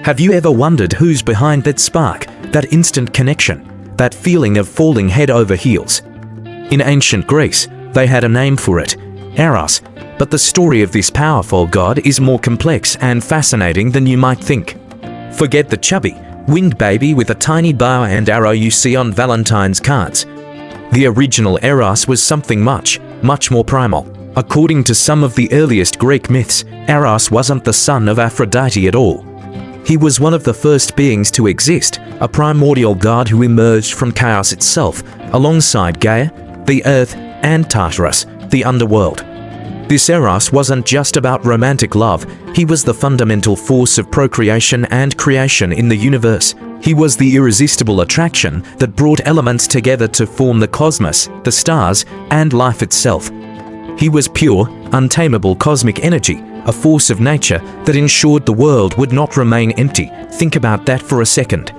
Have you ever wondered who's behind that spark, that instant connection, that feeling of falling head over heels? In ancient Greece, they had a name for it, Eros, but the story of this powerful god is more complex and fascinating than you might think. Forget the chubby, winged baby with a tiny bow and arrow you see on Valentine's cards. The original Eros was something much more primal. According to some of the earliest Greek myths, Eros wasn't the son of Aphrodite at all. He was one of the first beings to exist, a primordial god who emerged from chaos itself, alongside Gaia, the earth, and Tartarus, the underworld. This Eros wasn't just about romantic love, he was the fundamental force of procreation and creation in the universe. He was the irresistible attraction that brought elements together to form the cosmos, the stars, and life itself. He was pure, untamable cosmic energy, a force of nature that ensured the world would not remain empty. Think about that for a second.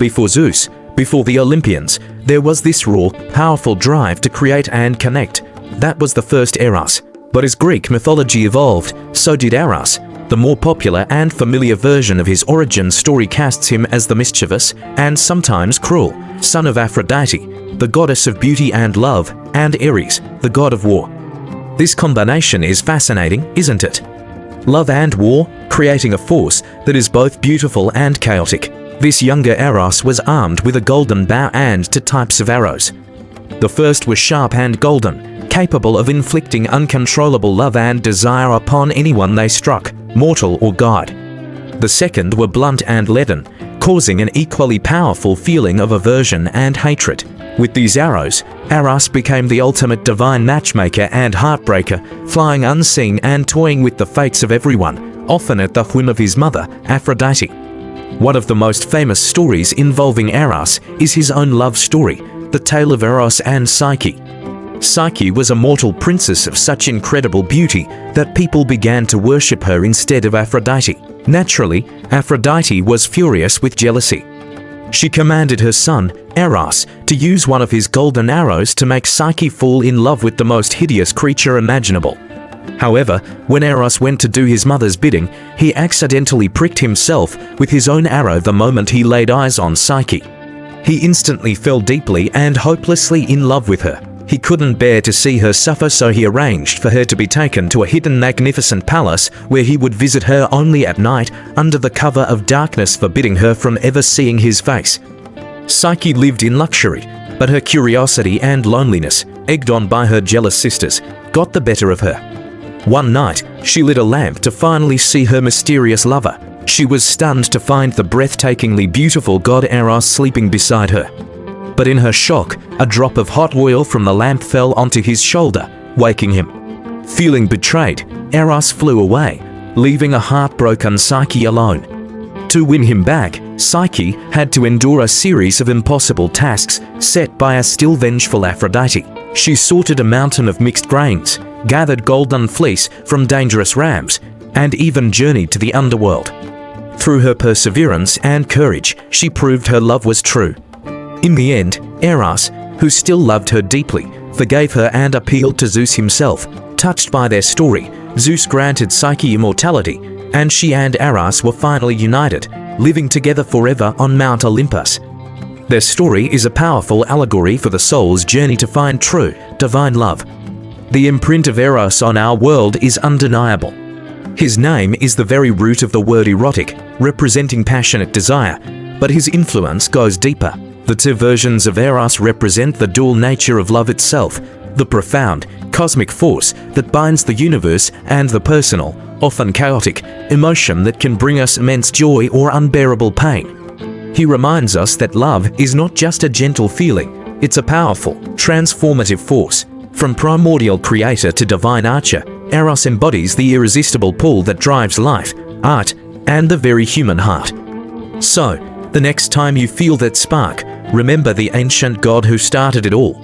Before Zeus, before the Olympians, there was this raw, powerful drive to create and connect. That was the first Eros. But as Greek mythology evolved, so did Eros. The more popular and familiar version of his origin story casts him as the mischievous, and sometimes cruel, son of Aphrodite, the goddess of beauty and love, and Ares, the god of war. This combination is fascinating, isn't it? Love and war, creating a force that is both beautiful and chaotic. This younger Eros was armed with a golden bow and two types of arrows. The first was sharp and golden, capable of inflicting uncontrollable love and desire upon anyone they struck, mortal or god. The second were blunt and leaden, causing an equally powerful feeling of aversion and hatred. With these arrows, Eros became the ultimate divine matchmaker and heartbreaker, flying unseen and toying with the fates of everyone, often at the whim of his mother, Aphrodite. One of the most famous stories involving Eros is his own love story, the tale of Eros and Psyche. Psyche was a mortal princess of such incredible beauty that people began to worship her instead of Aphrodite. Naturally, Aphrodite was furious with jealousy. She commanded her son, Eros, to use one of his golden arrows to make Psyche fall in love with the most hideous creature imaginable. However, when Eros went to do his mother's bidding, he accidentally pricked himself with his own arrow the moment he laid eyes on Psyche. He instantly fell deeply and hopelessly in love with her. He couldn't bear to see her suffer, so he arranged for her to be taken to a hidden magnificent palace where he would visit her only at night under the cover of darkness, forbidding her from ever seeing his face. Psyche lived in luxury, but her curiosity and loneliness, egged on by her jealous sisters, got the better of her. One night, she lit a lamp to finally see her mysterious lover. She was stunned to find the breathtakingly beautiful god Eros sleeping beside her. But in her shock, a drop of hot oil from the lamp fell onto his shoulder, waking him. Feeling betrayed, Eros flew away, leaving a heartbroken Psyche alone. To win him back, Psyche had to endure a series of impossible tasks set by a still vengeful Aphrodite. She sorted a mountain of mixed grains, gathered golden fleece from dangerous rams, and even journeyed to the underworld. Through her perseverance and courage, she proved her love was true. In the end, Eros, who still loved her deeply, forgave her and appealed to Zeus himself. Touched by their story, Zeus granted Psyche immortality, and she and Eros were finally united, living together forever on Mount Olympus. Their story is a powerful allegory for the soul's journey to find true, divine love. The imprint of Eros on our world is undeniable. His name is the very root of the word erotic, representing passionate desire, but his influence goes deeper. The two versions of Eros represent the dual nature of love itself, the profound, cosmic force that binds the universe, and the personal, often chaotic, emotion that can bring us immense joy or unbearable pain. He reminds us that love is not just a gentle feeling, it's a powerful, transformative force. From primordial creator to divine archer, Eros embodies the irresistible pull that drives life, art, and the very human heart. So, the next time you feel that spark, remember the ancient god who started it all.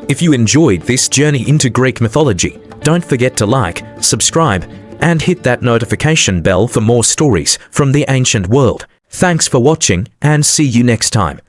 If you enjoyed this journey into Greek mythology, don't forget to like, subscribe, and hit that notification bell for more stories from the ancient world. Thanks for watching, and see you next time.